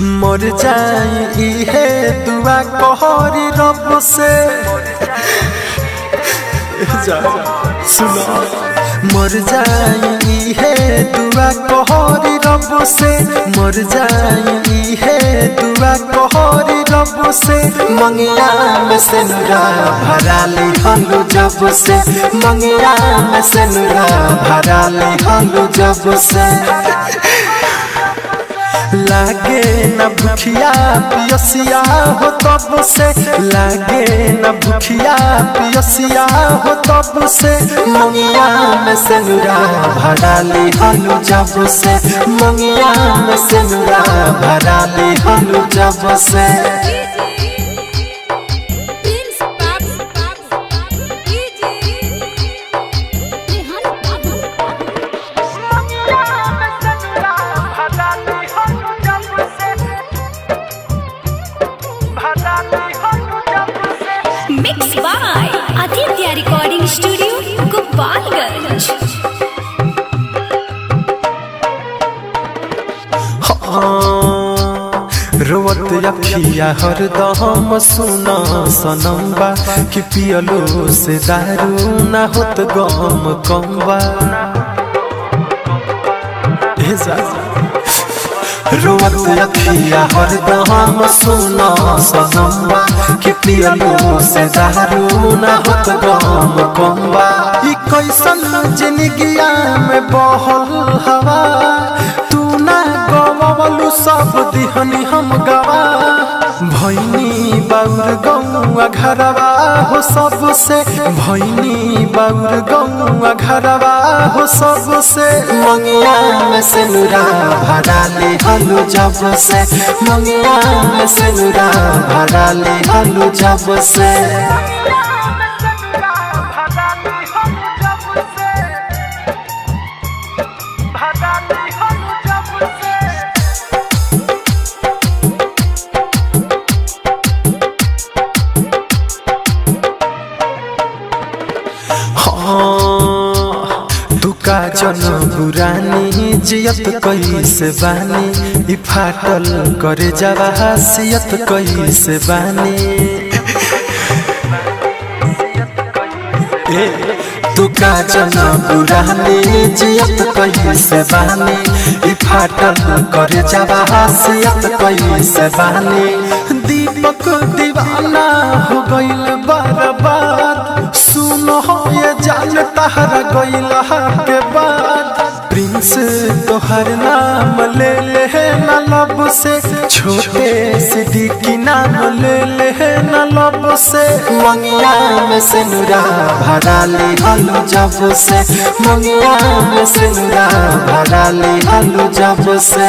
मर जाई है दुआ कहरी रब से सुनो मर जाई है दुआ कहरी रब से मर जाई है दुआ कहरी रब से मंगिया में से नुरा भरा ली हलू जब से मंगिया में से नुरा भरा ली हलू जब से लागे न भूखिया पियसिया हो तब से लागे न भूखिया पियसिया हो तब से मंगिया में से नुरा भरा ली हलू जब से मंगिया में से नुरा भरा ली हलू जब से Mixed by Aditya Recording Studio, Gopalganj. रोवत अखिया हरदम सुना सनम्बा कि पियलो से दारू ना होत गम कम्बा रोवत अखिया हरदम सुना सनम्बा कि पियलो से दारू ना होत गम कम्बा ई कैसन जिंदगिया में बहल हवा तू ना गवलू सब दिहनी हम गवा भैनी बाउर गौआ घरवा हो सबसे भैनी बाउर गौआ घरवा हो सबसे मंगिया में से नुरा भरा ले हलू जब से मंगिया में से नुरा भरा ले हलू जब से दुका जन बुरानी जियत कैसे बानी ई फाटल करे जावा हसियत कैसे बानी दुका जन बुरानी जियत कैसे बानी ई फाटल करे जावा हसियत कैसे बानी दीपक दीवाना हो गइल बर्बाद सुनो ये जान तहरा गइला के बाद प्रिंस तोहर नाम ले ले न लब से छोटे सिद्दीकी नाम ले ले न लब से मंगिया में से नुरा भरा ले हलू जब से मंगिया में से नुरा भरा ले हलू जब से।